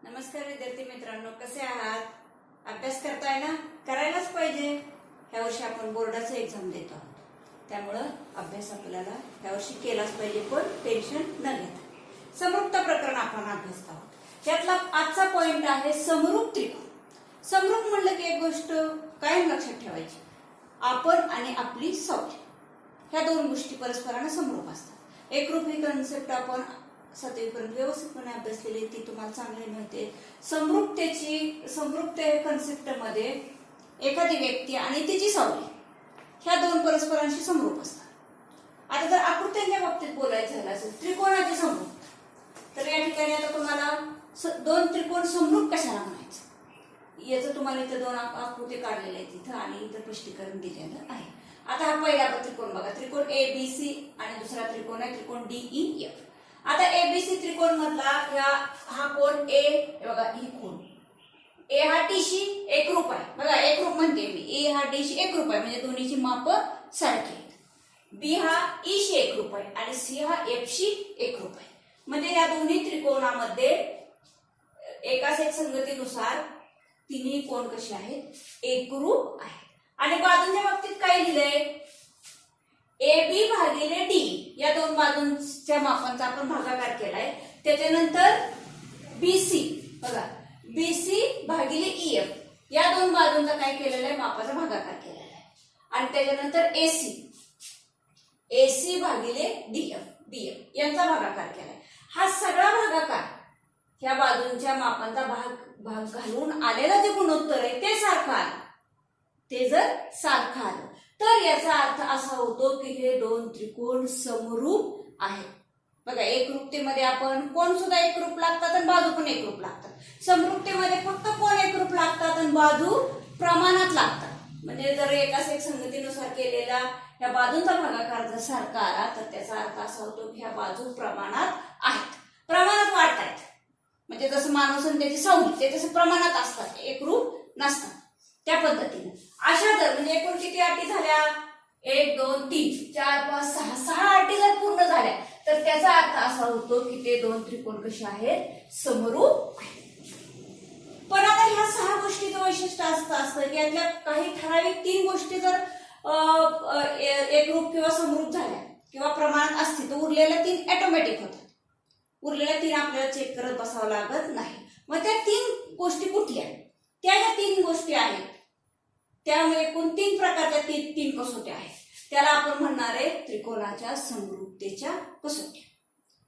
नमस्कार विद्यार्थी मित्रांनो, कसे आहात? अभ्यास करताय ना? करायलाच पाहिजे. ह्या वर्षी आपण बोर्डाचं एक्झाम देतो आहोत, त्यामुळं अभ्यास आपल्याला ह्या वर्षी केलाच पाहिजे, पण टेन्शन न घेता. समरूपता प्रकरण आपण अभ्यासत आहोत. त्यातला आजचा पॉइंट आहे समरूप त्रिकोण. समरूप म्हणलं की एक गोष्ट कायम लक्षात ठेवायची, आपण आणि आपली सावली ह्या दोन गोष्टी परस्परांना समरूप असतात. एकरूप ही कन्सेप्ट आपण 7वीपर्यंत व्यवस्थितपणे अभ्यासलेली, ती तुम्हाला चांगली मिळते. समरूपते कन्सेप्ट मध्ये एखादी व्यक्ती आणि तिची सावली ह्या दोन परस्परांशी समरूप असतात. आता जर आकृत्यांच्या बाबतीत बोलायचं झालं असेल, त्रिकोणाची समरूपता, तर या ठिकाणी आता तुम्हाला दोन त्रिकोण समरूप कशाला म्हणायचं याचं तुम्हाला इथं दोन आकृती काढलेल्या आहेत इथं आणि इथं स्पष्टीकरण दिलेलं आहे. आता हा पहिला त्रिकोण बघा, त्रिकोण एबीसी आणि दुसरा त्रिकोण आहे त्रिकोण डीईएफ. आता एबीसी त्रिकोण मधला हा कोण ए बघा, ही कोण ए हा टी शी एकरूप आहे. बघा एकरूप म्हणते मी, ए हा डी शी एकरूप आहे म्हणजे दोन्हीची माप सारखी आहेत. बी हा ई शी एकरूप आहे आणि सी हा एफ शी एकरूप आहे. म्हणजे या दोन्ही त्रिकोणामध्ये एकाच एक संगतीनुसार तिन्ही कोण कसे आहेत, एकरूप आहेत. आणि बाजूंच्या बाबतीत काय लिहिलंय, ए बी भागिले डी या दोन बाजूंच्या मापांचा आपण भागाकार केलाय. त्याच्यानंतर बीसी बघा, बीसी भागिले ईएफ या दोन बाजूंचा काय केलेला आहे, मापाचा भागाकार केलेला आहे. आणि त्याच्यानंतर एसी भागिले डीएफ यांचा भागाकार केलाय. हा सगळा भागाकार ह्या बाजूंच्या मापांचा भाग घालून आलेला जे गुणोत्तर आहे ते सारखं आलं, ते जर सारखं आलं तर याचा अर्थ असा होतो की हे दोन त्रिकोण समरूप आहेत. बघा एकरूपतेमध्ये आपण कोण सुद्धा एकरूप लागतात आणि बाजू पण एकरूप लागतात. समरूपतेमध्ये फक्त कोण एकरूप लागतात आणि बाजू प्रमाणात लागतात. म्हणजे जर एकाच एक संगतीनुसार केलेला या बाजूंचा भागाकार जर सारखा आला तर त्याचा अर्थ असा होतो की ह्या बाजू प्रमाणात आहेत, प्रमाणात वाढतायत. म्हणजे जसं मानव संख्येची सावली ते तसं प्रमाणात असतात, एकरूप नसतात. त्या पद्धतीने अशा जर म्हणजे एकूण किती अटी झाल्या, 1 2 3 4 5 6 अटी जर पूर्ण झाल्या तर त्याचा अर्थ असा होतो की ते दोन त्रिकोण कसे आहेत, समरूप आहेत. पण आता ह्या 6 गोष्टीचं वैशिष्ट्य असतं की यातल्या काही ठराविक 3 गोष्टी जर एकरूप किंवा समरूप झाल्या किंवा प्रमाणात असतील तर उरलेल्या 3 ऑटोमॅटिक होतात. उरलेल्या 3 आपल्याला चेक करत बसावं लागत नाही. मग त्या 3 गोष्टी कुठल्या, त्या ज्या 3 गोष्टी आहेत त्यामुळे एकूण 3 प्रकारच्या 3 कसोट्या आहेत. त्याला आपण म्हणणार आहे त्रिकोणाच्या समरूपतेच्या कसोट्या.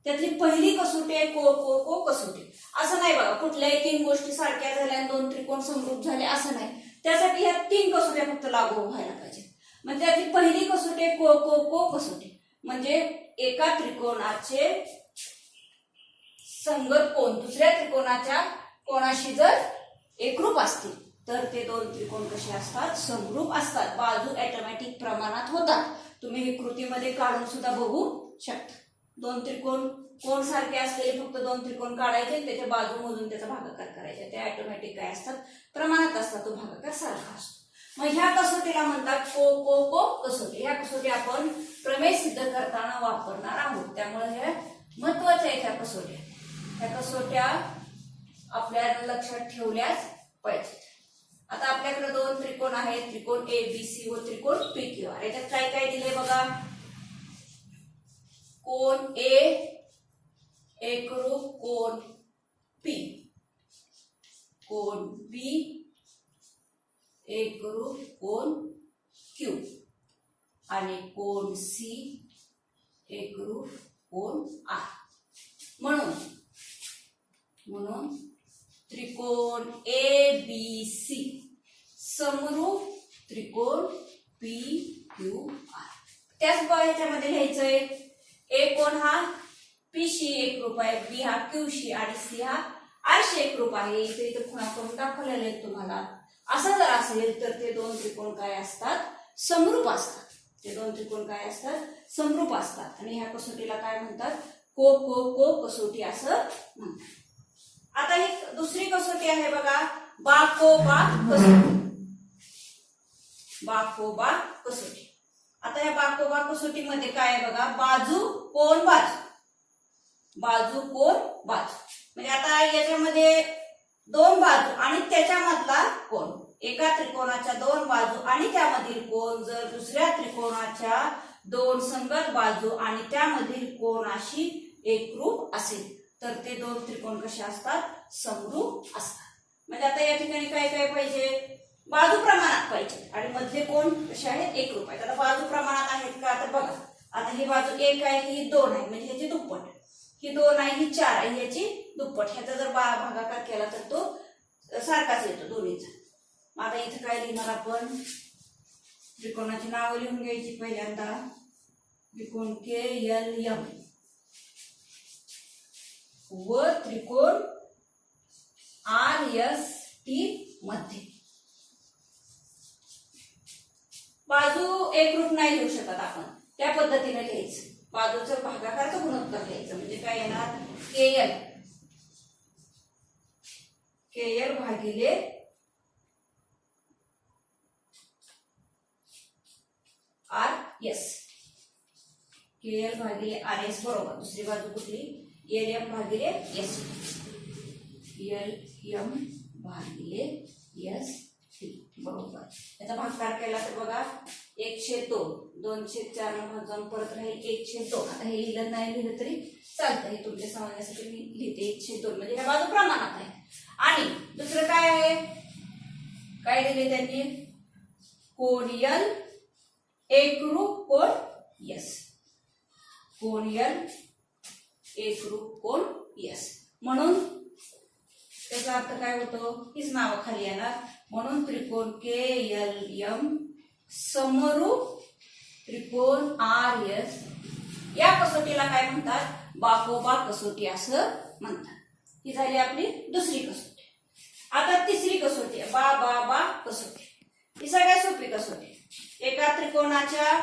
त्यातली पहिली कसोटी आहे को कसोटी. असं नाही बघा कुठल्याही 3 गोष्टी सारख्या झाल्या आणि 2 त्रिकोण समरूप झाले असं नाही. त्यासाठी ह्या 3 कसोट्या फक्त लागू व्हायला पाहिजे. म्हणजे त्यातली पहिली कसोटी आहे को कसोटी. म्हणजे एका त्रिकोणाचे संगत कोण दुसऱ्या त्रिकोणाच्या कोणाशी जर एकरूप असतील तर ते दोन त्रिकोण कसे असतात, समरूप असतात. बाजू ऑटोमॅटिक प्रमाणात होतात. तुम्ही ही कृतीमध्ये काढून सुद्धा बघू शकता. 2 त्रिकोण कोण सारखे असलेले फक्त 2 त्रिकोण काढायचे, त्याच्या बाजू मोजून त्याचा भागाकार करायचा, ते ऑटोमॅटिक काय असतात, प्रमाणात असतात. तो भागाकार सारखा असतो. मग ह्या कसोटीला म्हणतात को कसोटी. ह्या कसोटी आपण प्रमेय सिद्ध करताना वापरणार आहोत, त्यामुळे हे महत्वाच्या आहेत. ह्या कसोट्या आपल्याला लक्षात ठेवल्याच पाहिजे. आता आपल्याकडे 2 त्रिकोण आहेत, त्रिकोण एबीसी व त्रिकोण पीक्यूआर. याच्यात काय काय दिले बघा, कोण ए एकरूप कोण पी, कोण बी एकरूप कोण क्यू आणि कोण सी एकरूप कोण आर. म्हणून त्रिकोण ए बी सी समरूप त्रिकोण पी क्यू आर. त्याच ह्याच्यामध्ये लिहायचंय, ए कोण हा पी शी एकरूप आहे, बी हा क्यू शी आणि सी हा आर शी एकरूप आहे. इथे खुणा करून दाखवलेले आहेत तुम्हाला. असं जर असेल तर ते दोन त्रिकोण काय असतात, समरूप असतात. ते दोन त्रिकोण काय असतात, समरूप असतात. आणि ह्या कसोटीला काय म्हणतात, को कसोटी असं म्हणतात. आता ही दुसरी कसोटी आहे बघा, बाकोबा कसोटी. बाकोबा कसोटी. आता या बाकोबा कसोटीमध्ये काय आहे बघा, बाजू कोण बाजू, बाजू कोण बाजू. म्हणजे आता याच्यामध्ये दोन बाजू आणि त्याच्यामधला कोण, एका त्रिकोणाच्या दोन बाजू आणि त्यामधील कोण जर दुसऱ्या त्रिकोणाच्या दोन संगत बाजू आणि त्यामधील कोणाशी एकरूप असेल तर ते दोन त्रिकोण कसे असतात, समरूप असतात. म्हणजे आता या ठिकाणी काय काय पाहिजे, बाजू प्रमाणात पाहिजे आणि मधले कोण कसे आहेत, एकरूप आहेत. आता बाजू प्रमाणात आहेत का, तर बघा आता ही बाजू एक आहे, ही दोन आहे म्हणजे ह्याची दुप्पट, ही दोन आहे, ही चार आहे, ह्याची दुप्पट. ह्याचा जर भागाकार केला तर तो सारखाच येतो दोन्हीचा. आता इथं काय लिहिणार आपण, त्रिकोणाची नावं लिहून घ्यायची. पहिल्यांदा त्रिकोण KLM व त्रिकोण RST मध्ये. बाजू एकरूप नाही लिहू शकत आपण, त्या पद्धतीने लिहायचं. बाजूचं भागाकारचं गुणोत्तर लिहायचं म्हणजे काय येणार, KL भागिले RS, KL भागिले RS बरोबर. दुसरी बाजू कुठली, LM भागिले S, LM भागिले ST बरोबर. याचा भागाकार केला तर बघा 1/2, 2/4 भाग जाऊन परत राहील 1/2. आता हे लिहिलं नाही लिहिलं तरी चालतं, हे तुमच्या समजण्यासाठी मी लिहिते 1/2 म्हणजे ह्या बाजू प्रमाणात आहे. आणि दुसरं काय आहे, काय दिले त्यांनी, कोण L एकरूप कोण S, कोण L एकरूप कोण S. म्हणून त्याचा अर्थ काय होतो, हीच नावं खाली येणार. म्हणून त्रिकोण KLM समरूप त्रिकोण RS या कसोटीला काय म्हणतात, बाकोबा कसोटी असं म्हणतात. ही झाली आपली दुसरी कसोटी. आता तिसरी कसोटी आहे बा बा बा कसोटी. ही सगळ्यात सोपी कसोटी. एका त्रिकोणाच्या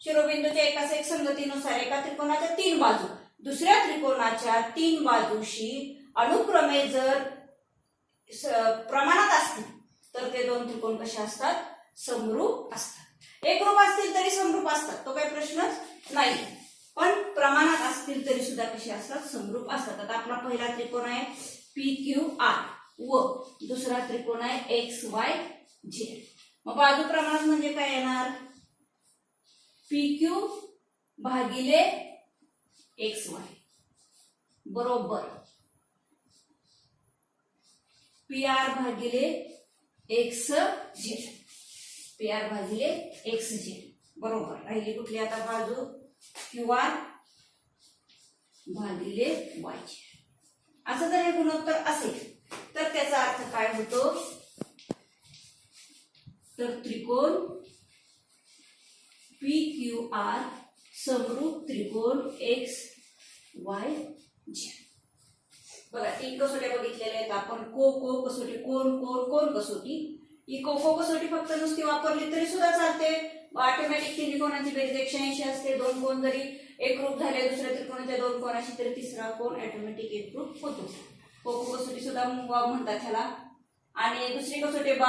शिरोबिंदूच्या एकाच एक संगतीनुसार एका त्रिकोणाच्या तीन बाजू दुसऱ्या त्रिकोणाच्या तीन बाजूशी अनुक्रमे जर प्रमाणात असतील तर ते दोन त्रिकोण कसे असतात, समरूप असतात. एकरूप असतील तरी समरूप असतात, तो काही प्रश्नच नाही. पण प्रमाणात असतील तरी सुद्धा कसे असतात, समरूप असतात. आता आपला पहिला त्रिकोण आहे PQR व दुसरा त्रिकोण आहे XYZ. मग बाजू प्रमाणात म्हणजे काय येणार, PQ भागिले XY बरोबर PR भागिले XZ, PR भागिले XZ बरोबर. राहिली कुठली आता बाजू, QR भागिले YZ. असं जर हे गुणोत्तर असेल तर त्याचा अर्थ काय होतो, तर त्रिकोण PQR समरूप त्रिकोण XYZ. बघा तीन कसोट्या बघितलेल्या आहेत आपण, को कसोटी, कोण कसोटी. ही को कसोटी फक्त नुसती वापरली तरी सुद्धा चालते. ऑटोमॅटिक तिन्ही कोणाची बेरीज 180 असते. दोन कोण जरी एकरूप झाले दुसऱ्या त्रिकोणाच्या दोन कोणाशी तरी तिसरा कोण ऑटोमॅटिक एकरूप होतो. को कसोटी सुद्धा म्हणतात ह्याला. आणि दुसरी कसोटी बा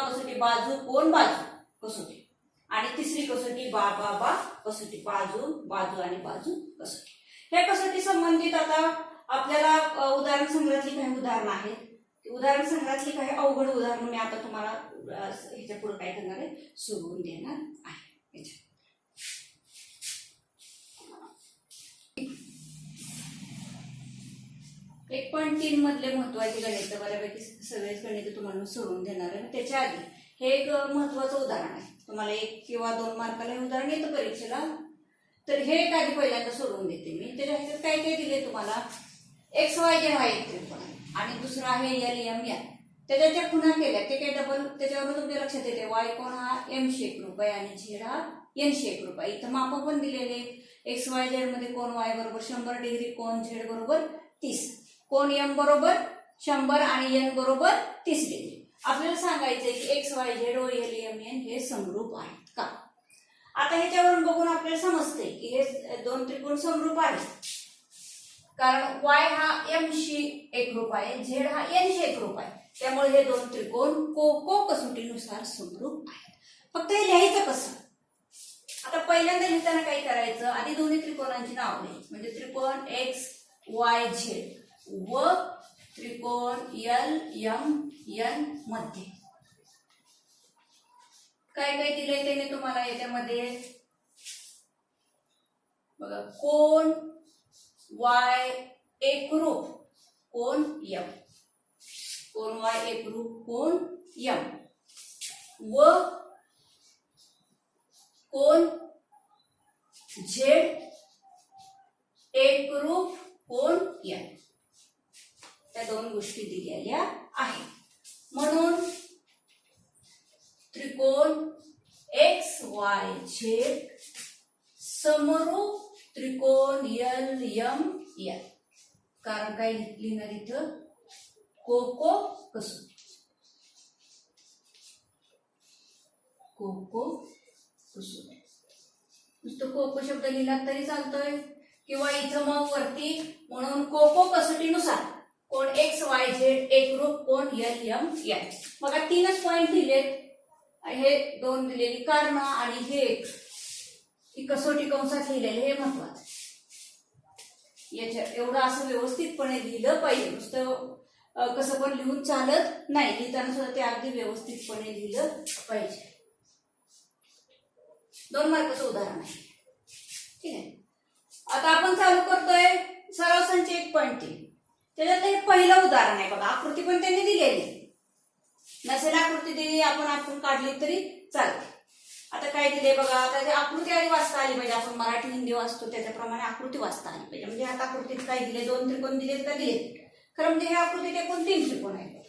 कसोटी, बाजू कोण बाजू कसोटी. आणि तिसरी कसोटी बा बा बा कसोटी, बाजू आणि बाजू कसोटी. ह्या कसोटी संबंधित आता आपल्याला उदाहरण संग्रहातली काही उदाहरणं आहेत. उदाहरण संग्रहातली काही अवघड उदाहरणं मी आता तुम्हाला ह्याच्या पुढे काय करणार आहे, सोडवून देणार आहे. 1.3 मधले महत्वाचे गणित बऱ्यापैकी सगळेच गणित तुम्हाला सोडवून देणार आहे. त्याच्या आधी हे एक महत्वाचं उदाहरण आहे. तुम्हाला 1 किंवा 2 मार्काला हे उदाहरण येतं परीक्षेला, तर हे एक आधी पहिल्यांदा सोडवून देते मी. त्याच्या ह्याच्यात काय काय दिले तुम्हाला, XYZ हा एक त्रिकोण आहे आणि दुसरा आहे LMN. त्याच्या ज्या खुणा केल्या ते काही डबल, त्याच्यावर तुमच्या लक्षात येते Y कोण हा M शेकरूप आहे आणि Z हा N शेकरूप आहे. इथं माप पण दिलेले. XYZ मध्ये कोण Y बरोबर 100 डिग्री, कोण Z बरोबर 30, कोण M बरोबर 100 आणि N बरोबर 30 डिग्री. आपल्याला सांगायचंय की XYZ व LMN हे समरूप आहेत का. आता ह्याच्यावरून बघून आपल्याला समजते की हे दोन त्रिकोण समरूप आहेत, कारण Y हा M शी एकरूप आहे, Z हा N शी एकरूप आहे. त्यामुळे हे दोन त्रिकोण को कसोटीनुसार समरूप आहेत. फक्त हे लिहायचं कसं, आता पहिल्यांदा लिहिताना काय करायचं, आधी दोन्ही त्रिकोणांची नावं लिहायची. म्हणजे त्रिकोण XYZ व त्रिकोण एल एम एन मध्ये काय काय दिलंय त्याने तुम्हाला याच्यामध्ये बघा. कोण वाय एकरूप कोण एम, कोण वाय एकरूप कोण एम व कोण झेड एकरूप कोण एन, त्या दोन गोष्टी दिलेल्या आहेत. म्हणून त्रिकोण एक्स वाय झेड समरूप त्रिकोण एल एम एन. कारण काय लिहिणार इथं कोको कसोटी, कोको कसोटी. नुसतं कोको शब्द लिहिला तरी चालतोय किंवा इथं मग वरती म्हणून कोको कसोटीनुसार कोण एक्स वाय झेड एकरूप कोण एल एम एन. बघा 3च पॉइंट दिलेत, हे 2 दिलेली कारण आणि हे एक ही कसोटी कंसात लिहिलेले हे महत्वाचं. याच्या एवढं असं व्यवस्थितपणे लिहिलं पाहिजे, नुसतं कसं पण लिहून चालत नाही, लिहिताना सुद्धा ते अगदी व्यवस्थितपणे लिहिलं पाहिजे. 2 मार्काचं उदाहरण आहे. ठीक आहे, आता आपण चालू करतोय सराव संच 1.3. त्याच्यात हे पहिलं उदाहरण आहे बघा. आकृती पण त्यांनी दिलेली नसेल, आकृती दिली आपण काढली तरी चालते. आता काय दिले बघा. आता ते आकृती आधी वाचता आली पाहिजे. आपण मराठी हिंदी वाचतो त्याच्याप्रमाणे आकृती वाचता आली पाहिजे. म्हणजे आता आकृतीत काय दिले, 2 त्रिकोण दिलेत का दिलेत. खरं म्हणजे हे आकृतीत एकूण 3 त्रिकोण आहेत.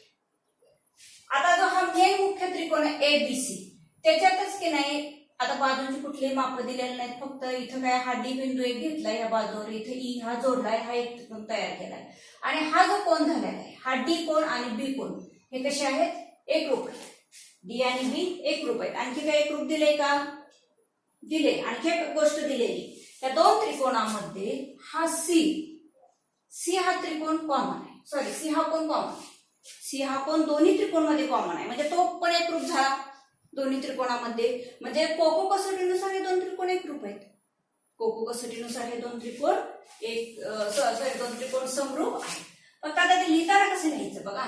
आता जो हा मेन मुख्य त्रिकोण आहे एबीसी, त्याच्यातच की नाही आता बाजूंची कुठलीही माप दिलेली नाहीत. फक्त इथं काय हा डी बिंदू एक घेतलाय या बाजूवर, इथे ई हा जोडलाय, हा एक त्रिकोण तयार केलाय. आणि हा जो कोण झालेला आहे हा डी कोण आणि बी कोण हे कसे आहेत, एकरूप आहेत. डी आणि बी एकरूप आहेत. आणखी काय एकरूप दिले का, दिले. आणखी एक गोष्ट दिलेली, त्या 2 त्रिकोणामध्ये हा सी हा त्रिकोण कॉमन आहे. सॉरी, सी हा कोण कॉमन आहे. सी हा कोण दोन्ही त्रिकोणामध्ये कॉमन आहे, म्हणजे तो पण एकरूप झाला दोन्ही त्रिकोणामध्ये. म्हणजे कोको कसोटीनुसार हे 2 त्रिकोण एकरूप आहेत. कोको कसोटीनुसार हे 2 त्रिकोण दोन त्रिकोण समरूप आहेत. फक्त आता ते लिहिताना कसं लिहायचं बघा.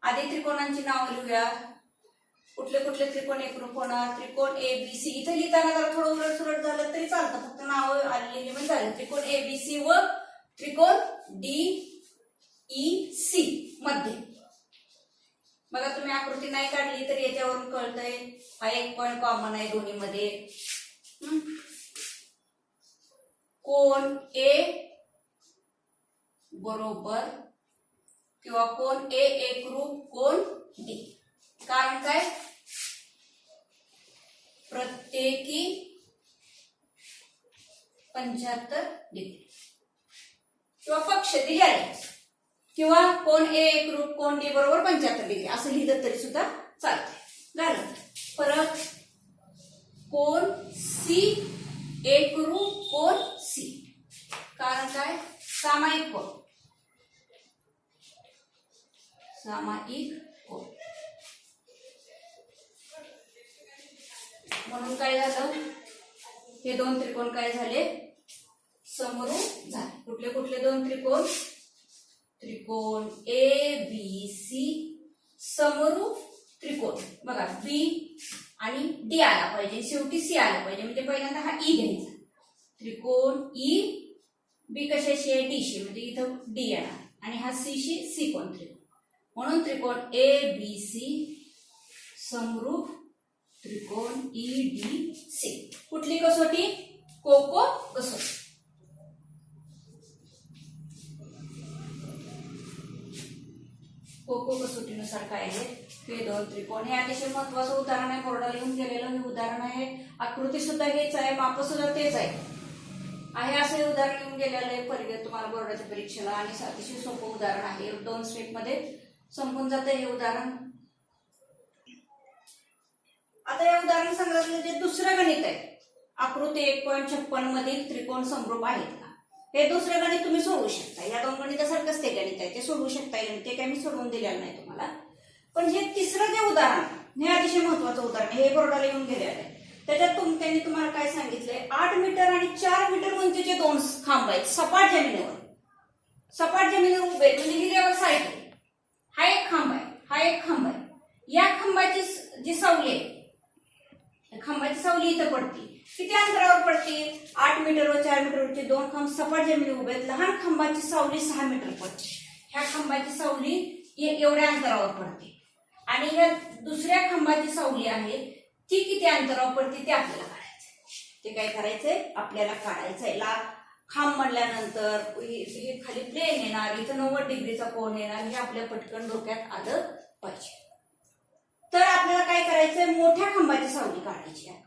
आधी त्रिकोणांची नावं लिहूया. कुठले कुठले त्रिकोण एकरूप होणार, त्रिकोण एबीसी. इथे लिहिताना जरा थोडं उलट सुलट झालं तरी चालतं, फक्त नावं आलेली पण झालं. त्रिकोण एबीसी व त्रिकोण डी ई सी मध्ये. बघा तुम्ही आकृती नाही काढली तरी याच्यावरून कळतंय हा एक पॉइंट कॉमन आहे दोन्ही मध्ये. कोण ए बरोबर किंवा कोण ए एकरूप कोण डी. कारण काय, प्रत्येकी 75 डिग्री किंवा पक्ष दिले आहे, किंवा कोण ए एकरूप कोण डी बरोबर 75 डिग्री असं लिहिलं तरी सुद्धा चालतंय. झालं. परत कोण सी एकरूप कोण सी. कारण काय, सामायिक कोण, सामायिक कोण. म्हणून काय झालं, हे 2 त्रिकोण काय झाले, समरूप झाले. कुठले कुठले 2 त्रिकोण, त्रिकोण ए बी सी समरूप त्रिकोण. बघा बी आणि डी आला पाहिजे, शेवटी सी आला पाहिजे. म्हणजे पहिल्यांदा हा ई घ्यायचा. त्रिकोण ई बी कशाशी आहे, डी शी, म्हणजे इथं डी येणार आणि हा सी शी सी कोण त्रिकोण. म्हणून त्रिकोण ए बी सी समरूप त्रिकोण ई डी सी. कुठली कसोटी, कोको कसोटी. कोको कसोटीनुसार काय आहे, हे 2 त्रिकोण. हे अतिशय महत्वाचं उदाहरण आहे, बोर्डाला लिहून गेलेलं हे उदाहरण आहे. आकृती सुद्धा हेच आहे, माप सुद्धा तेच आहे असं हे उदाहरण लिहून गेलेलं आहे परिगण तुम्हाला बोर्डाच्या परीक्षेला. आणि अतिशय सोपं उदाहरण आहे, 2 स्टेप मध्ये संपून जातं हे उदाहरण. आता या उदाहरण संग्रहातलं जे दुसरं गणित आहे, आकृती 1.56 मधील त्रिकोण समरूप आहेत का, हे दुसरं गणित तुम्ही सोडवू शकता. या 2 गणितासारखंच ते गणित आहे, ते सोडवू शकता. ते काय मी सोडवून दिलेलं नाही तुम्हाला. पण हे तिसरं जे उदाहरण हे अतिशय महत्वाचं उदाहरण हे बोर्डाला येऊन गेलेलं आहे. त्याच्यात त्यांनी तुम्हाला काय सांगितलंय, 8 मीटर आणि 4 मीटर उंचीचे 2 खांब आहेत सपाट जमिनीवर. सपाट जमिनीवर उभे, म्हणजे ही लेवल साईड आहे. हा एक खांब आहे, हा एक खांब आहे. या खांबाची जी सावली आहे, खांबाची सावली इथं पडते. किती अंतरावर पडते? 8 मीटर व 4 मीटरवरचे दोन खांब सपाट जमिनी उभे आहेत. लहान खांबाची सावली 6 मीटर पडते. ह्या खांबाची सावली एवढ्या अंतरावर पडते. आणि ह्या दुसऱ्या खांबाची सावली आहे ती किती अंतरावर पडते ते आपल्याला काढायचंय. ते काय करायचंय? आपल्याला काढायचंय. खांब म्हणल्यानंतर हे खाली प्लेन येणार, इथं 90 डिग्रीचा कोन येणार, हे आपल्या पटकन डोक्यात आलं पाहिजे. तर आपल्याला काय करायचंय? मोठ्या खांबाची सावली काढायची आहे.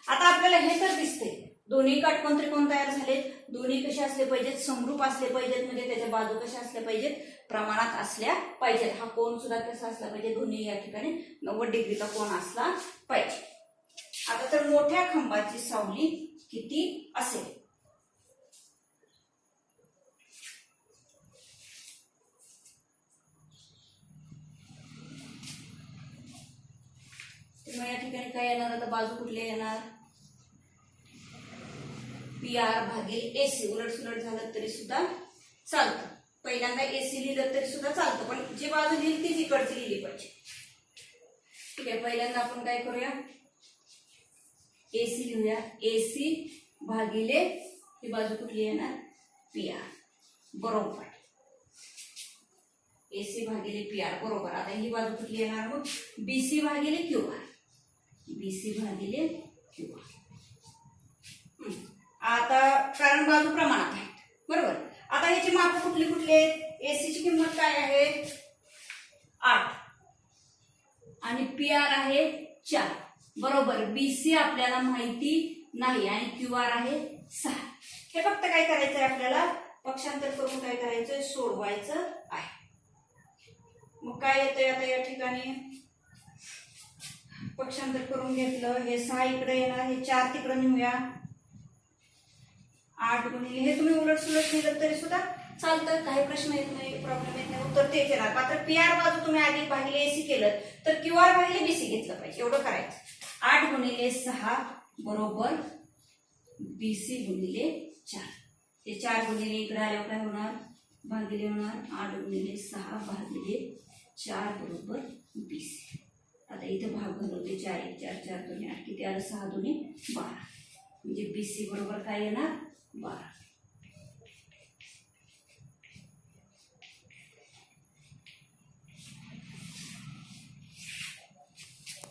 आता आपल्याला हे तर दिसते दोन्ही काटकोन त्रिकोण तयार झालेत. दोन्ही कसे असले पाहिजेत? समरूप असले पाहिजेत. म्हणजे त्याच्या बाजू कशा असल्या पाहिजेत? प्रमाणात असल्या पाहिजेत. हा कोन सुद्धा कसा असला पाहिजे? दोन्ही या ठिकाणी 90 डिग्रीचा कोन असला पाहिजे. आता तर मोठ्या खांबाची सावली किती असेल? मग या ठिकाणी काय येणार? आता बाजू कुठल्या येणार? PR भागिले AC. उलट सुलट झालं तरी सुद्धा चालतं. पहिल्यांदा AC लिहिलं तरी सुद्धा चालतं, पण जी बाजू लिहिली तीच इकडची लिहिली पाहिजे. ठीक आहे, पहिल्यांदा आपण काय करूया? AC लिहूया. AC भागिले ही बाजू कुठली येणार? PR. बरोबर. AC भागिले PR बरोबर. आता ही बाजू कुठली येणार? मग BC भागिले QR. BC भागिले QR. आता कारण बाजू प्रमाणात आहेत, बरोबर. आता ह्याची माप कुठली कुठली आहेत? AC ची किंमत काय आहे? 8 आणि PR आहे 4. बरोबर. BC आपल्याला माहिती नाही आणि QR आहे 6. हे फक्त काय करायचंय? आपल्याला पक्षांतर करून काय करायचंय? सोडवायचं आहे. मग काय येतंय आता या ठिकाणी? पक्षांतर करून घेतलं. हे 6 इकडे येणार, हे 4 तिकडे नेऊया. 8 गुणिले हे तुम्ही उलट सुलट लिहिलं तरी सुद्धा चालतं, काही प्रश्न येत नाही, प्रॉब्लेम येत नाही. उत्तर तेच येणार. मात्र PR बाजू तुम्ही आधी भागिले AC केलं तर QR भागिले BC घेतलं पाहिजे. एवढं करायचं. 8 गुणिले 6 बरोबर BC गुणिले 4. हे 4 गुणिले इकडे आल्यावर काय होणार? भागिले होणार. 8 गुणिले 6 भागिले 4 बरोबर BC. आता इथे भाग घालवते. 4 1 4 4 2 8. किती आलं? 6 2 12. म्हणजे BC बरोबर काय येणार? 12.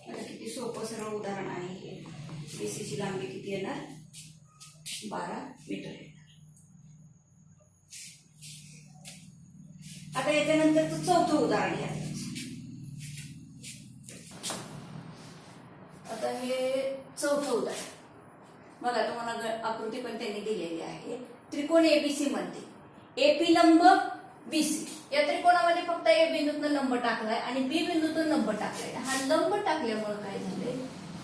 आता किती सोपं सरळ उदाहरण आहे हे. BC ची लांबी किती येणार? 12 मीटर येणार. आता याच्यानंतर चौथं उदाहरण घ्या. आता हे चौथं उदाहरण बघा. तुम्हाला आकृती पण त्यांनी दिलेली आहे. त्रिकोण ABC मध्ये AP लंब BC. या त्रिकोणामध्ये फक्त A बिंदूतून लंब टाकलाय आणि B बिंदूतून लंब टाकलाय. हा लंब टाकल्यामुळे काय झालंय?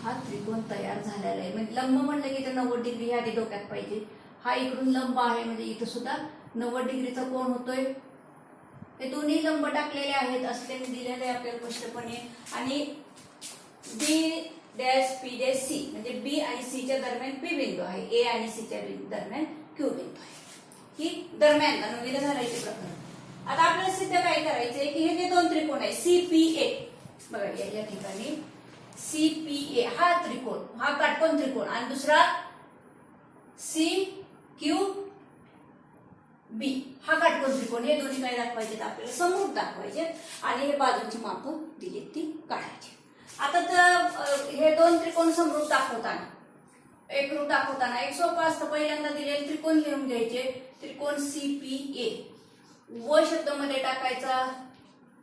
हा त्रिकोण तयार झालेला आहे. म्हणजे लंब म्हणलं की इथं 90 डिग्री हे आधी डोक्यात पाहिजे. हा इकडून लंब आहे म्हणजे इथं सुद्धा 90 डिग्रीचा कोन होतोय. हे दोन्ही लंब टाकलेले आहेत असं त्यांनी दिलेलं आहे आपल्याला स्पष्टपणे. आणि B dash P dash C म्हणजे B आणि C च्या दरम्यान P बिंदू आहे. A आणि C च्या दरम्यान Q बिंदू आहे. ही दरम्यान नवीन झालायचे प्रकरण. आता आपल्याला सिद्ध काय करायचंय की हे जे दोन त्रिकोण आहे CPA बघा या ठिकाणी CPA हा त्रिकोण, हा काटकोन त्रिकोण आणि दुसरा CQB हा काटकोन त्रिकोण. हे दोन्ही काय दाखवायचे? आपल्याला समरूप दाखवायचे आणि हे बाजूची माप दिली ती काढायची. आता तर हे दोन त्रिकोण समरूप दाखवताना एकरूप दाखवताना एक सोपं असतं. पहिल्यांदा दिलेले त्रिकोण लिहून घ्यायचे. त्रिकोण CPA व शब्दामध्ये टाकायचा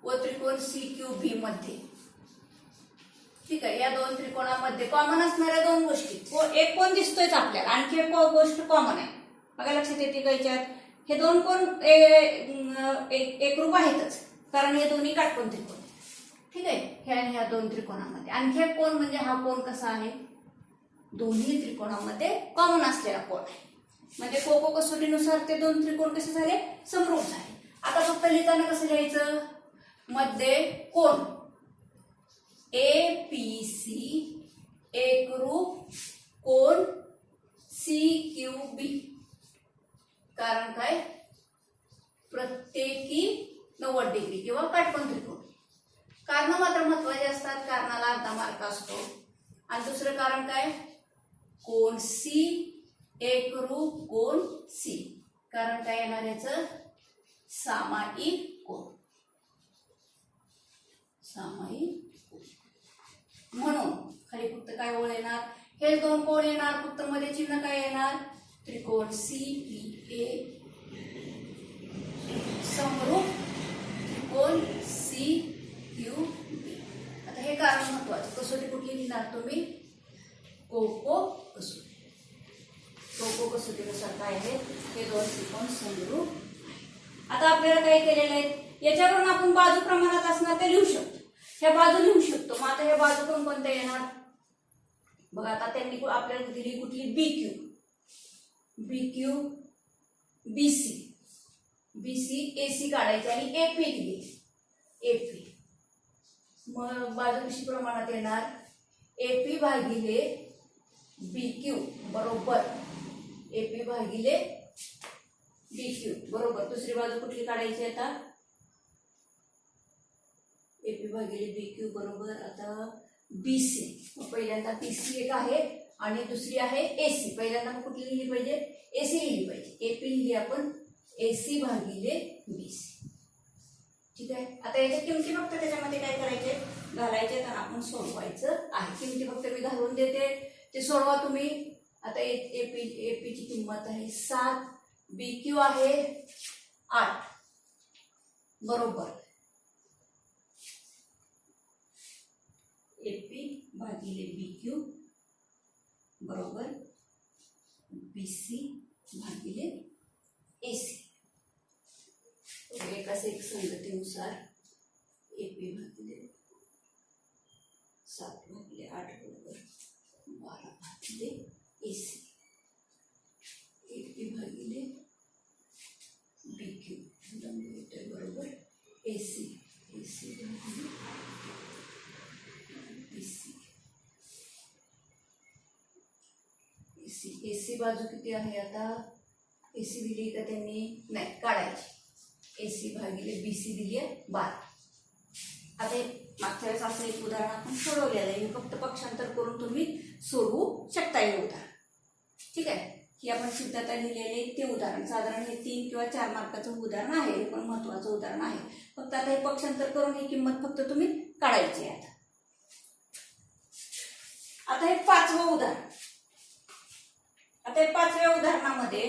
व त्रिकोण CQB मध्ये. ठीक आहे. या दोन त्रिकोणामध्ये कॉमन असणाऱ्या दोन गोष्टी. एक कोण दिसतोयच आपल्याला, आणखी एक गोष्ट कॉमन आहे बघा. लक्षात येते का याच्यात? हे दोन कोण एकरूप आहेतच कारण हे दोन्ही काटकोन त्रिकोण. ठीक आहे. ह्या दोन त्रिकोणामध्ये आणखी एक कोण म्हणजे हा कोण कसा आहे? दोन्ही त्रिकोणामध्ये कॉमन असलेला कोण आहे. म्हणजे कोको कसोटीनुसार ते दोन त्रिकोण कसे झाले? समरूप झाले. आता फक्त लिहिताना कसं लिहायचं? मध्ये कोण APC एकरूप कोण CQB. कारण काय? प्रत्येकी 90 डिग्री किंवा काटकोन त्रिकोण. कारण मात्र महत्वाचे असतात. कारणाला अर्धा मार्क असतो. आणि दुसरं कारण काय, कोण सी, एकरूप कोण सी. कारण काय येणार याचं, सामायिक कोण. सामायिक कोण. म्हणून खाली फक्त काय ओळ येणार, हे दोन कोण येणार, फक्त मध्ये चिन्ह काय येणार, त्रिकोण सी पी ए समरूप त्रिकोण सी क्यू बी. आता हे कारण महत्वाचं. कसोटी कुठली लिहिणार तुम्ही, कोको कसोटी. कोको कसोटीनुसार काय आहे, हे दोन त्रिकोण समरूप. आता आपल्याला काय केलेलं आहे, याच्यावरून आपण बाजू प्रमाणात असणार ते लिहू शकतो. ह्या बाजू लिहू शकतो. मग आता ह्या बाजू कोणत्या येणार बघा. आता त्यांनी आपल्याला दिली कुठली, बी क्यू. बी क्यू बीसी, बीसी एसी काढायची आणि एपी दिली, एपी. मग बाजू कशी प्रमाणात येणार, एपी भागिले बी क्यू बरोबर एपी भागिले बी क्यू बरोबर. दुसरी बाजू कुठली काढायची आता, एपी भागिले बी क्यू बरोबर आता बीसी. मग पहिल्यांदा बीसी एक आहे आणि दुसरी आहे एसी. पहिल्यांदा कुठली लिहिली पाहिजे, एसी लिहिली पाहिजे. एपी लिहिली आपण, एसी भागिले बीसी. ठीक आहे. आता याच्या किमती फक्त त्याच्यामध्ये काय करायचे, घालायचे आणि आपण सोडवायचं आहे. किमती फक्त मी घालून देते, ते सोडवा तुम्ही. आता एपीची किंमत आहे 7, बी क्यू आहे 8 बरोबर. एपी भागिले बी क्यू बरोबर बीसी भागिले एसी. एकाच एक संगतीनुसार एपी भागिले 7 भागिले 8 बरोबर 12 भागिले एसी. एपी भागिले बी क्यू बरोबर एसी, एसी भागिले बीसी. एसी, एसी बाजू किती आहे आता, एसी दिली का त्यांनी, नाही काढायची. एसी भागिले बीसी दिली आहे 12. आता मागच्या वेळेस असं एक उदाहरण आपण सोडवलेलं आहे. फक्त पक्षांतर करून तुम्ही सोडवू शकता हे उदाहरण. ठीक आहे. ही आपण सिद्धता लिहिलेले ते उदाहरण. साधारण हे 3 किंवा 4 मार्काचं उदाहरण आहे. हे पण महत्वाचं उदाहरण आहे. फक्त आता हे पक्षांतर करून ही किंमत फक्त तुम्ही काढायची आहे. आता हे 5वं उदाहरण. आता हे 5व्या उदाहरणामध्ये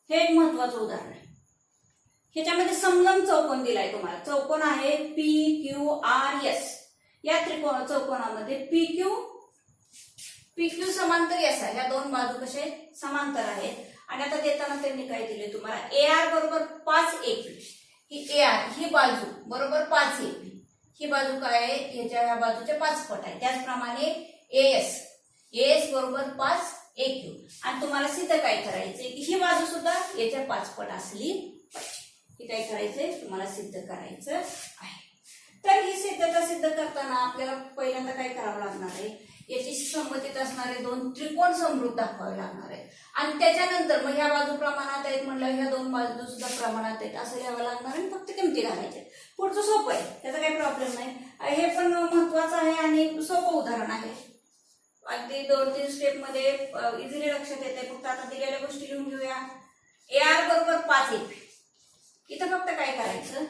हे एक महत्वाचं उदाहरण आहे. ह्याच्यामध्ये समलंब चौकोन दिलाय तुम्हाला. चौकोन आहे पी क्यू आर एस. या त्रिकोण चौकोनामध्ये पी क्यू समांतर एस आहे. ह्या दोन बाजू कसे समांतर आहेत. आणि आता देताना त्यांनी काय दिले तुम्हाला, ए आर बरोबर 5 एपी. ही ए आर ही बाजू बरोबर 5 एपी. ही बाजू काय आहे, ह्याच्या बाजूचे 5 पट आहे. त्याचप्रमाणे एएस बरोबर 5 AQ. आणि तुम्हाला सिद्ध काय करायचंय की ही बाजू सुद्धा याच्या 5 पट असली पाहिजे. हे काय करायचंय तुम्हाला सिद्ध करायचं आहे. तर ही सिद्धता सिद्ध करताना आपल्याला पहिल्यांदा काय करावं लागणार आहे, याची संबंधित असणारे 2 त्रिकोण समरूप दाखवावे लागणार आहे. आणि त्याच्यानंतर मग ह्या बाजू प्रमाणात आहेत म्हणलं, ह्या 2 बाजू सुद्धा प्रमाणात आहेत असं लिहावं लागणार आहे. फक्त किमती घालायच्या. पुढचं सोपं आहे, त्याचा काही प्रॉब्लेम नाही. हे पण महत्वाचं आहे आणि सोपं उदाहरण आहे. अगदी 2-3 स्टेप मध्ये इझिली लक्षात येते. फक्त आता दिलेल्या गोष्टी लिहून घेऊया. ए आर बरोबर 5 एपी. इथं फक्त काय करायचं,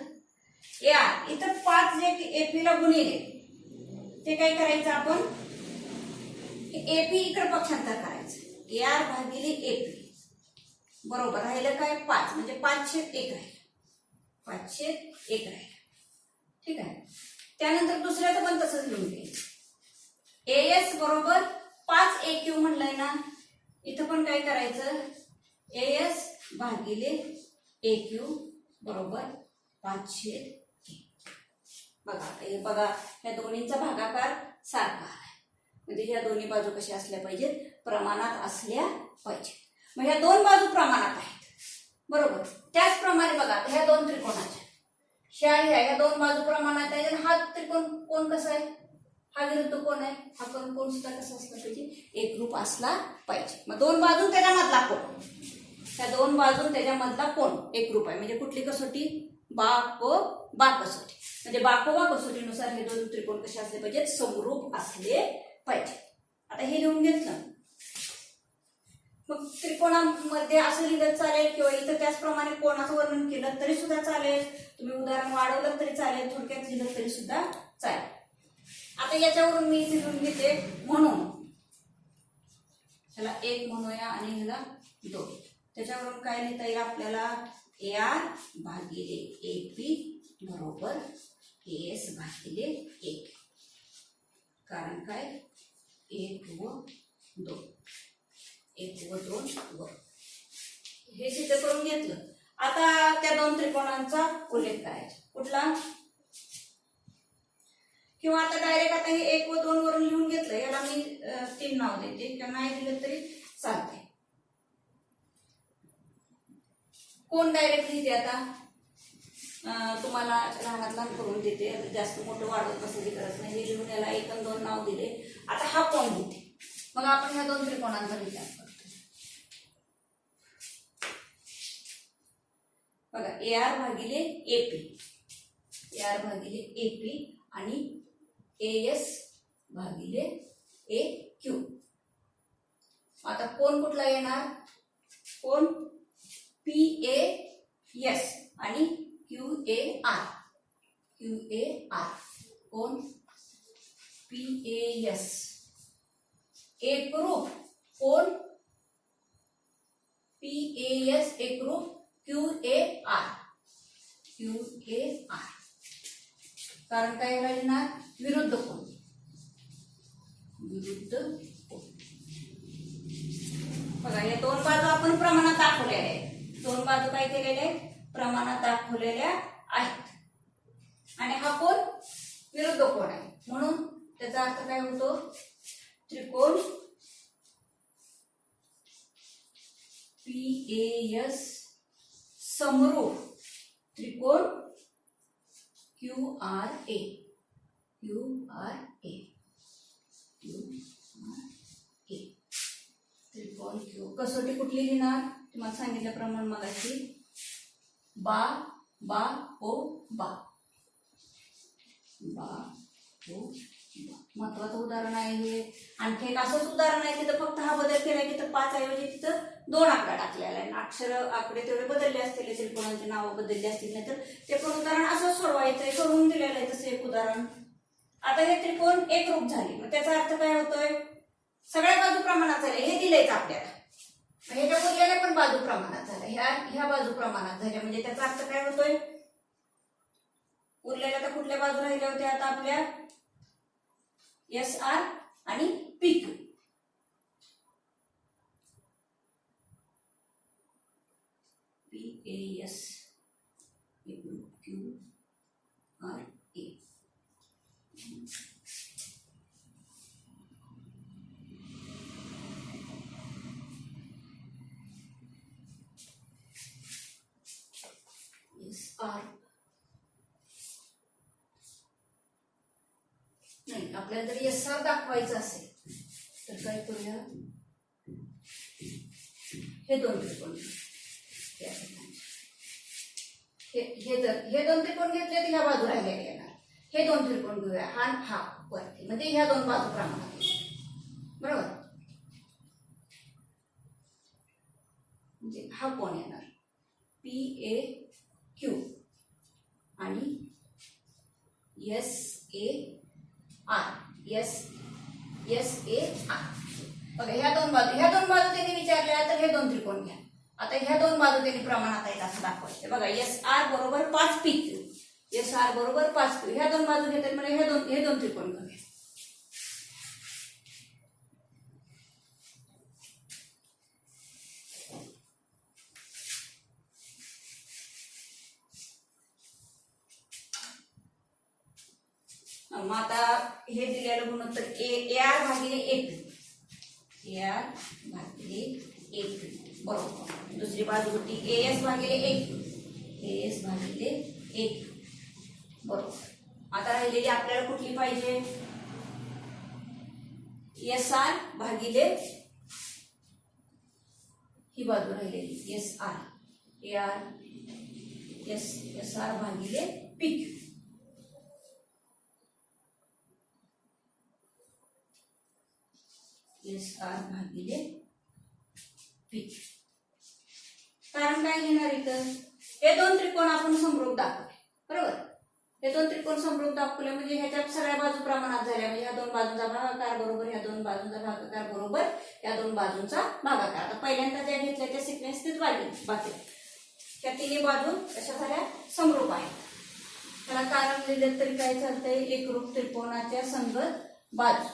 ए आर इथं 5 जे एपी ला गुणिले ते काय करायचं आपण, एपी इकडे पक्षांतर करायचं. ए आर भागिले एपी बरोबर राहिलं काय 5 म्हणजे 5/1 राहील. 5/1 राहील. ठीक आहे. त्यानंतर दुसऱ्याचं पण तसंच लिहून घ्यायचं. एएस बरोबर 5 AQ म्हणलंय ना, इथं पण काय करायचं, एएस भागिले AQ बरोबर 5/1. बघा या दोन्हींचा भागाकार सारखा आहे. म्हणजे ह्या दोन्ही बाजू कशा असल्या पाहिजेत, प्रमाणात असल्या पाहिजेत. मग ह्या 2 बाजू प्रमाणात आहेत बरोबर. त्याचप्रमाणे बघा ह्या 2 त्रिकोणाच्या ह्या 2 बाजू प्रमाणात आहेत. आणि हा त्रिकोण कोण कसा आहे, हा विरुद्ध कोण आहे, हा कोण सुद्धा कसा असला पाहिजे, एकरूप असला पाहिजे. मग 2 बाजू त्याच्या मधला कोण. ह्या दोन बाजून त्याच्यामधला कोण एकरूप आहे. म्हणजे कुठली कसोटी? बा कसोटी. म्हणजे बाकोबा कसोटीनुसार हे दोन त्रिकोण कसे असले पाहिजेत? समरूप असले पाहिजे. आता हे लिहून घेतलं. मग त्रिकोणामध्ये असं लिहिलं चालेल किंवा इथं त्याचप्रमाणे कोणाचं वर्णन केलं तरी सुद्धा चालेल. तुम्ही उदाहरण वाढवलं तरी चालेल, थोडक्यात लिहिलं तरी सुद्धा चालेल. आता याच्यावरून मी इथे लिहून घेते म्हणून. ह्याला 1 म्हणूया आणि ह्याला 2. त्याच्यावरून काय लिहिता येईल आपल्याला? AR भागिले AP बरोबर AS भागिले 1. कारण काय? 1 व 2. 1 व 2 व हे सिद्ध करून घेतलं. आता त्या दोन त्रिकोणांचा उल्लेख करायचा. कुठला? किंवा आता डायरेक्ट आता हे 1 व 2 वरून लिहून घेतलं. याला मी 3 नाव देते किंवा नाही दिलं तरी चालतंय. कोण डायरेक्ट लिहिते? आता तुम्हाला लहानात लहान करून देते, जास्त मोठं वाढवत बसायची गरज नाही. हे लिहून याला 1 आणि 2 नाव दिले. आता हा कोण लिहिते? मग आपण ह्या दोन त्रिकोणांचा विचार करतो. बघा, AR भागिले AP, AR भागिले AP आणि AS भागिले AQ. आता कोण कुठला येणार? कोण? PAS आणि QAR. QAR कोण? PAS एकरूप. कोण? PAS एकरूप QAR. QAR कारण काय राहणार? विरुद्ध कोण. विरुद्ध कोण. बघा, हे दोन बाजू आपण प्रमाणात दाखवलेल्या आहेत. दोन बाजू काय केलेल्या आहेत? प्रमाणात दाखवलेल्या आहेत. आणि हा कोण? विरुद्ध कोण आहे. म्हणून त्याचा अर्थ काय होतो? त्रिकोण PAS समरूप त्रिकोण QRA. QRA. त्रिकोण Q. कसोटी कुठली लिहिणार? तुम्हाला सांगितल्याप्रमाणे मगाशी बा ओ बा. महत्वाचं उदाहरण आहे हे. आणखी एक असंच उदाहरण आहे तिथं फक्त हा बदल केला की तिथं 5 ऐवजी तिथं 2 आकडा टाकलेला आहे. अक्षर आकडे तेवढे बदलले असतील, त्रिकोणांची नावं बदलली असतील, नाही तर ते पण उदाहरण असं सोडवायचंय. सोडवून दिलेलं आहे तसं एक उदाहरण. आता हे त्रिकोण एकरूप झाले. मग त्याचा अर्थ काय होतोय? सगळ्या बाजू प्रमाणात झाले हे दिलंयच आपल्याला. ह्याच्या उरलेल्या पण बाजू प्रमाणात झाल्या, ह्या बाजू प्रमाणात झाल्या. म्हणजे त्याचा अर्थ काय होतोय? उरलेल्या तर कुठल्या बाजू राहिल्या होत्या आता आपल्या? SR आणि PQ. PAS QRA. SR नाही, आपल्याला जर SR दाखवायचं असेल तर काय करूया? हे दोन त्रिकोण, हे दोन त्रिकोण घेतले तर ह्या बाजू राहिलेल्या येणार. हे दोन त्रिकोण घेऊया, हा वरती, म्हणजे ह्या दोन बाजू प्रमाणात. बरोबर? म्हणजे हा कोण येणार? PAQ आणि SAR. SAR. बघा, ह्या दोन बाजू त्यांनी विचारल्या तर हे दोन त्रिकोण घ्या. आता ह्या दोन बाजू त्यांनी प्रमाणात आहेत असं दाखवायचं. बघा, SR बरोबर 5PQ, SR बरोबर 5Q. ह्या दोन बाजू घेतात म्हणजे हे दोन त्रिकोण घेऊया. मग आता हे दिलेलं गुणोत्तर AR भागिले AP. AR भागिले AP बरोबर. दुसरी बाजू होती AS भागिले AP. AS भागिले AP बरोबर. आता राहिलेली आपल्याला कुठली पाहिजे? SR भागिले ही बाजू राहिलेली S R, A R S R भागिले पी क्यू. एस आर भागिले पी. कारण काय घेणार इथं, हे दोन त्रिकोण आपण समरूप दाखवले बरोबर. हे दोन त्रिकोण समरूप दाखवले म्हणजे ह्याच्या सगळ्या बाजू प्रमाणात झाल्या, म्हणजे ह्या दोन बाजूंचा भागाकार बरोबर ह्या दोन बाजूंचा भागाकार बरोबर या दोन बाजूंचा भागाकार. आता पहिल्यांदा ज्या घेतल्या त्या सिक्वेन्स तेच बाकी त्या तिन्ही बाजू अशा झाल्या समरूप आहेत. त्याला कारण लिहिलं तरी काय चालतंय, एकरूप त्रिकोणाच्या संगत बाजू.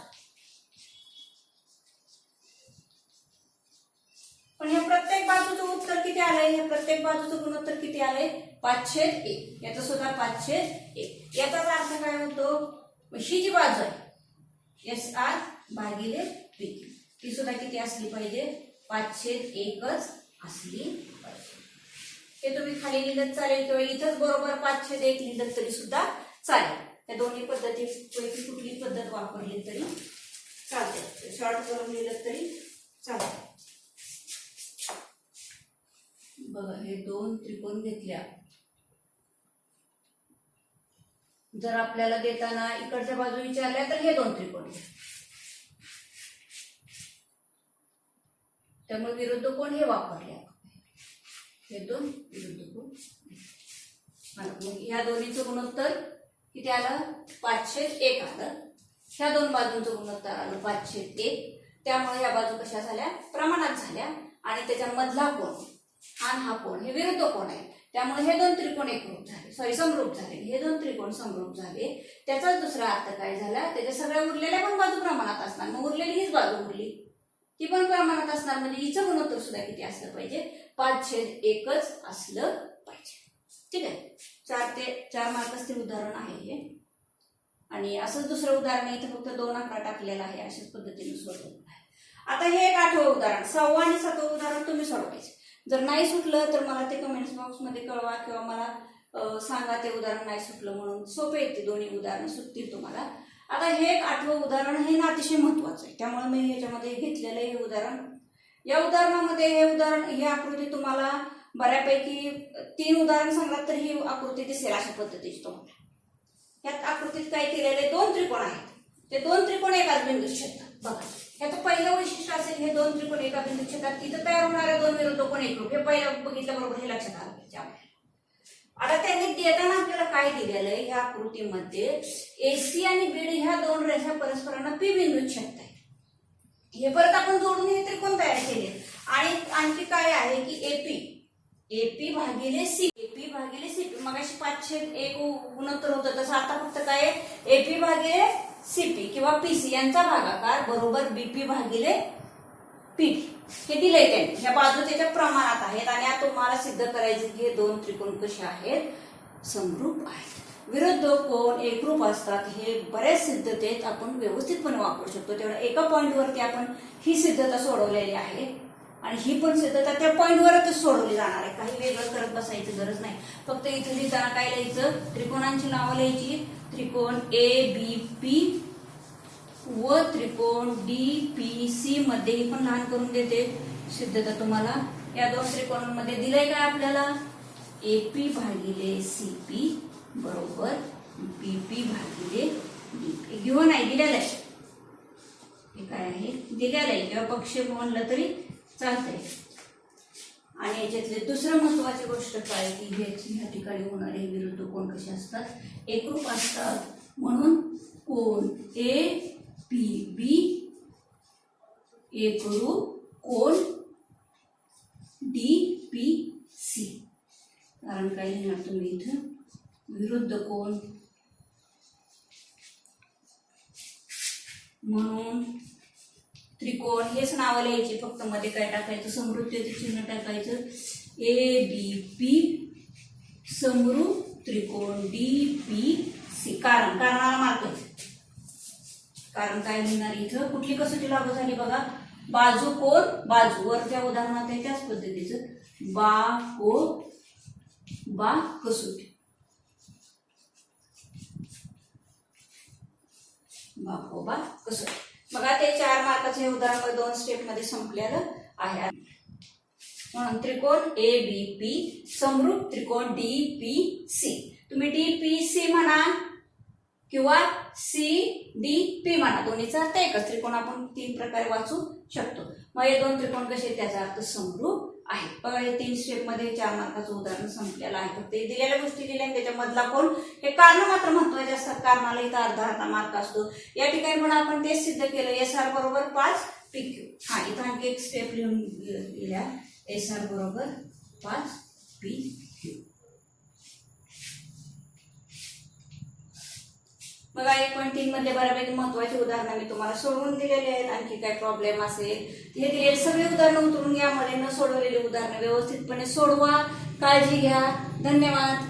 पण ह्या प्रत्येक बाजूचं उत्तर किती आलंय, ह्या प्रत्येक बाजूचं गुणोत्तर किती आलंय, 5/1. याचं सुद्धा 5/1. याचाच अर्थ काय होतो, ही जी बाजू आहे एस आर भागिले पी ती सुद्धा किती असली पाहिजे, 5/1च असली पाहिजे. हे तुम्ही खाली लिहिलं चालेल किंवा इथंच बरोबर 5/1 लिहिलं तरी सुद्धा चालेल. त्या दोन्ही पद्धतीपैकी कुठली पद्धत वापरली तरी चालते, शॉर्ट करून लिहिलं तरी चालते. बघा हे दोन त्रिकोण घेतल्या, जर आपल्याला देताना इकडच्या बाजू विचारल्या तर हे दोन त्रिकोण घ्या. त्यामुळे विरुद्ध कोण हे वापरले, हे दोन विरुद्ध कोण. ह्या दोन्हीचं गुणोत्तर किती आलं, 5/1 आलं. ह्या दोन बाजूंचं गुणोत्तर आलं 5/1. त्यामुळे ह्या बाजू कशा झाल्या, प्रमाणात झाल्या. आणि त्याच्या मधला कोण आणि हा कोण हे विरुद्ध कोण आहे, त्यामुळे हे दोन त्रिकोण एकरूप झाले, समरूप झाले. हे दोन त्रिकोण समरूप झाले. त्याचाच दुसरा अर्थ काय झाला, त्याच्या सगळ्या उरलेल्या पण बाजू प्रमाणात असणार. मग उरलेली हीच बाजू उरली, ती पण प्रमाणात असणार. म्हणजे हिचं गुणोत्तर सुद्धा किती असलं पाहिजे, 5/1च असलं पाहिजे. ठीक आहे. 4 मार्काचे उदाहरण आहे हे. आणि असंच दुसरं उदाहरण इथं फक्त 2 आकडा टाकलेला आहे, अशाच पद्धतीने सोडवलं आहे. आता हे एक 8वं उदाहरण, 6वं आणि 7वं उदाहरण तुम्ही सोडवायचे. जर नाही सुटलं तर मला ते कमेंट्स बॉक्समध्ये कळवा किंवा मला सांगा ते उदाहरण नाही सुटलं म्हणून. सोपे आहेत ते दोन्ही उदाहरणं, सुटतील तुम्हाला. आता हे एक 8वं उदाहरण हे अतिशय महत्वाचं आहे, त्यामुळे मी ह्याच्यामध्ये घेतलेलं हे उदाहरण. या उदाहरणामध्ये ही आकृती तुम्हाला बऱ्यापैकी 3 उदाहरण सांगतात तर ही आकृती दिसेल अशा पद्धतीची तुम्हाला. यात आकृतीत काय केलेले, 2 त्रिकोण आहेत. ते 2 त्रिकोण एकाच बिंदूत छेदतात. बघा याचं पहिलं वैशिष्ट्य असेल, हे 2 त्रिकोण एका बिंदूत छेदतात. तिथं तयार होणाऱ्या 2 विरुद्ध कोण एकरूप, हे पहिलं बघितल्याबरोबर हे लक्षात आलं पाहिजे आपल्याला. आता त्यांनी देताना आपल्याला काय दिलेलं आहे, ह्या आकृतीमध्ये एसी आणि बीडी ह्या 2 रेषा परस्परांना पी बिंदूत छेदतायत. हे परत आपण जोडून हे त्रिकोण तयार केले. आणि आणखी काय आहे की एपी भागिले सी, एपी भागिले सी. मग अशी 5/1 गुणोत्तर होतं, तसं आता फक्त काय, एपी भागिले सीपी किंवा पीसी यांचा भागाकार बरोबर बीपी भागिले पीडी. हे दिलंय त्यांनी. ह्या बाजू त्याच्या प्रमाणात आहेत आणि आता तुम्हाला सिद्ध करायचे की हे 2 त्रिकोण कसे आहेत, समरूप आहेत. विरुद्ध कोण एकरूप असतात हे बऱ्याच सिद्धतेत आपण व्यवस्थितपणे वापरू शकतो. तेवढ्या एका पॉईंटवरती आपण ही सिद्धता सोडवलेली आहे आणि ही पण सिद्धता त्या पॉईंटवरच सोडवली जाणार आहे. काही वेगळं करत बसायची गरज नाही. फक्त इथे लिहिताना काय लिहायचं, त्रिकोणांची नावं लिहायची. त्रिकोण ABP व त्रिकोण DPC मध्ये पण लहान करून देते सिद्धता तुम्हाला. या 2 त्रिकोणांमध्ये दिलंय काय आपल्याला, AP भागिले CP बरोबर BP भागिले DP. घेऊन नाही दिलेलं आहे, हे काय आहे दिलेलं आहे, किंवा पक्ष म्हणलं तरी चालतंय. आणि याच्यातले दुसरं महत्वाची गोष्ट काय की ह्या ठिकाणी होणारे विरुद्ध कोण कसे असतात, एकरूप असतात. म्हणून कोण APB एकरूप कोण DPC. कारण काय लिहिणार तुम्ही इथं, विरुद्ध कोण म्हणून त्रिकोण हेच नावं लिहायची. फक्त मध्ये काय टाकायचं, समरूपतेचं चिन्ह टाकायचं. ABP समरूप त्रिकोण DPC. कारणाला मार्क. कारण काय लिहिणार इथं, कुठली कसोटी लागू झाली बघा, बाजू कोण बाजू. वर ज्या उदाहरणात आहे त्याच पद्धतीचं बा कसोटी. बा कसोटी. बघा ते 4 मार्काचे उदाहरण 2 स्टेप मध्ये संपलेलं आहे. म्हणून त्रिकोण ABP समरूप त्रिकोण DPC. तुम्ही DPC म्हणा किंवा CDP म्हणा, दोन्हीचा अर्थ एकच. त्रिकोण आपण 3 प्रकारे वाचू शकतो. मग हे 2 त्रिकोण कसे, त्याचा अर्थ समरूप आहे. बघा हे 3 स्टेप मध्ये 4 मार्काचं उदाहरण संपलेलं आहे. फक्त दिलेल्या गोष्टी दिल्या त्याच्यामधला कोण, हे कारण मात्र महत्वाचे असतात. कारणाला इथं अर्धा मार्क असतो. या ठिकाणी पण आपण तेच सिद्ध केलं. SR बरोबर 5 PQ. हा इथं आणखी एक स्टेप लिहून लिहिल्या. SR बरोबर 5 PQ. बघा 1.3 मध्ये बऱ्यापैकी महत्वाची उदाहरणं मी तुम्हाला सोडवून दिलेली आहेत. आणखी काय प्रॉब्लेम असेल हे दिलेले सगळे उदाहरणं उतरून यामध्ये न सोडवलेली उदाहरणं व्यवस्थितपणे सोडवा. काळजी घ्या. धन्यवाद.